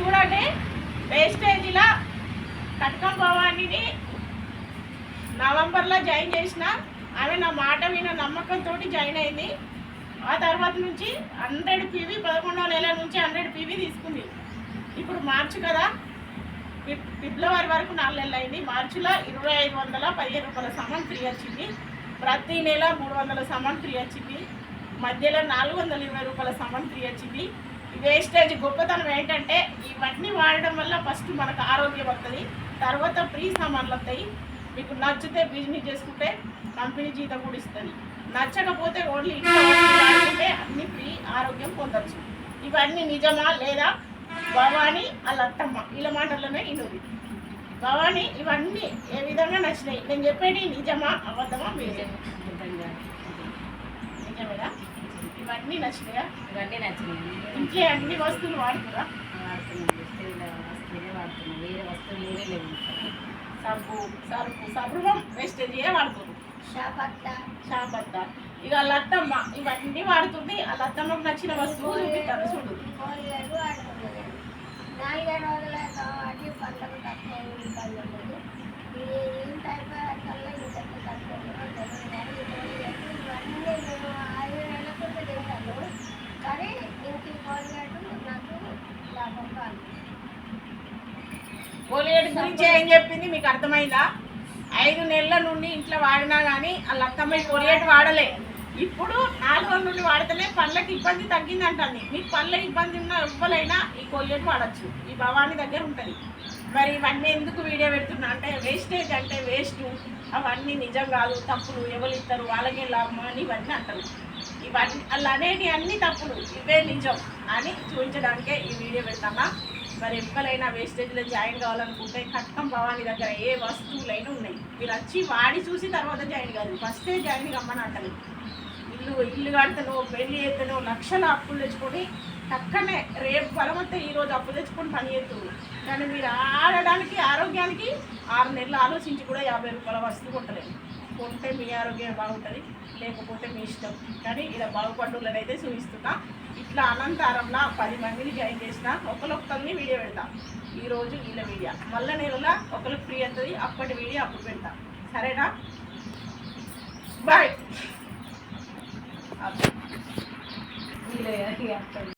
చూడండి వేస్టేజీలో కటకం భవానీని నవంబర్లో జాయిన్ చేసిన. ఆమె నా మాట విన నమ్మకంతో జాయిన్ అయింది. ఆ తర్వాత నుంచి 100 PV 11వ నెల నుంచి 100 PV తీసుకుంది. ఇప్పుడు మార్చి కదా, ఫిబ్రవరి వరకు 4 నెలలు అయింది. మార్చిలో 2515 రూపాయల సామాన్ ఫ్రీ వచ్చింది. ప్రతి నెల 300 సామాన్ ఫ్రీ వచ్చింది. మధ్యలో 420 రూపాయల సామాన్ ఫ్రీ వచ్చింది. వేస్టేజ్ గొప్పతనం ఏంటంటే ఇవన్నీ వాడడం వల్ల ఫస్ట్ మనకు ఆరోగ్యం వస్తుంది, తర్వాత ఫ్రీ సామాన్లు వస్తాయి. మీకు నచ్చితే బిజినెస్ చేసుకుంటే కంపెనీ జీతం కూడా ఇస్తుంది, నచ్చకపోతే ఓన్లీ ఇంట్లో వాడుకుంటే అన్ని ఫ్రీ ఆరోగ్యం పొందవచ్చు. ఇవన్నీ నిజమా లేదా భవానీ వాళ్ళ అత్తమ్మ వీళ్ళ మాటల్లోనే ఇన్నది. భవానీ ఇవన్నీ ఏ విధంగా నచ్చినాయి? నేను చెప్పేది నిజమా అబద్ధమా? నిజమేనా? ఇవన్నీ నచ్చినాయా? ఇవన్నీ నచ్చినాయి. ఇంట్లో అన్ని వస్తువులు వాడుతురా? వాడుతున్నాం, వేరే వస్తువులు వేరే లేవు. సబ్బు సరుకు సబ్రువం వేస్టేజ్ వాడుతుంది. షాపత్త ఇక వాళ్ళ అత్తమ్మ ఇవన్నీ వాడుతుంది. వాళ్ళ అత్తమ్మకు నచ్చిన వస్తువు చూపిస్తారు. చూడు, 4 రోజుల కాబట్టి పంటకు తక్కువ ఇబ్బంది ఇంత అయిపోయాకల్లా ఇంత తక్కువ ఇవన్నీ నేను 5 నెలలకు తింటాను, కానీ ఇంటి కోరినట్టు నాకు లాభం కాదు. కోలిగేట్ గురించి ఏం చెప్పింది మీకు అర్థమైందా? 5 నెలల నుండి ఇంట్లో వాడినా కానీ వాళ్ళ అత్తమ్మ కోలిగేట్ వాడలే. ఇప్పుడు 4 రోజుల నుండి వాడితేనే పళ్ళకి ఇబ్బంది తగ్గిందంటుంది. మీకు పళ్ళ ఇబ్బంది ఉన్న ఎవ్వరైనా ఈ కోలిగేట్ వాడచ్చు. ఈ భవానీ దగ్గర ఉంటుంది. మరి ఇవన్నీ ఎందుకు వీడియో పెడుతున్నా అంటే వేస్టేజ్ అంటే వేస్ట్, అవన్నీ నిజం కాదు, తప్పులు, ఎవరు ఇస్తారు వాళ్ళకే లాభం అని ఇవన్నీ అంటారు. ఇవన్నీ అలా అనేవి అన్నీ తప్పులు, ఇవే నిజం అని చూపించడానికే ఈ వీడియో పెడతామా. మరి ఎవరైనా వేస్టేజ్లో జాయిన్ కావాలనుకుంటే కటకం భవానీ దగ్గర ఏ వస్తువులైనా ఉన్నాయి. మీరు వచ్చి వాడి చూసి తర్వాత జాయిన్ కాదు, ఫస్టే జాయిన్ కమ్మని అంటారు. ఇల్లు కడతాను, పెళ్లి చేస్తాను, లక్షల అప్పులు తెచ్చుకొని పక్కనే రేపు బలమంతా ఈరోజు అప్పు తెచ్చుకొని పని చేస్తుంది. కానీ మీరు ఆడడానికి ఆరోగ్యానికి 6 నెలలు ఆలోచించి కూడా 50 రూపాయల వస్తువు కొట్టలేదు. కొంటే మీ ఆరోగ్యం బాగుంటుంది, లేకపోతే మీ ఇష్టం. కానీ ఇలా బాగుపడ్డోళ్ళని అయితే చూపిస్తున్నా. ఇట్లా అనంతరంలో 10 మందిని జాయిన్ చేసిన ఒకరిని వీడియో పెడతా. ఈరోజు వీళ్ళ వీడియో మళ్ళీ నెలలో ఒకరికి ఫ్రీ అవుతుంది. అప్పటి వీడియో అప్పుడు పెడతా. సరేనా? బాయ్.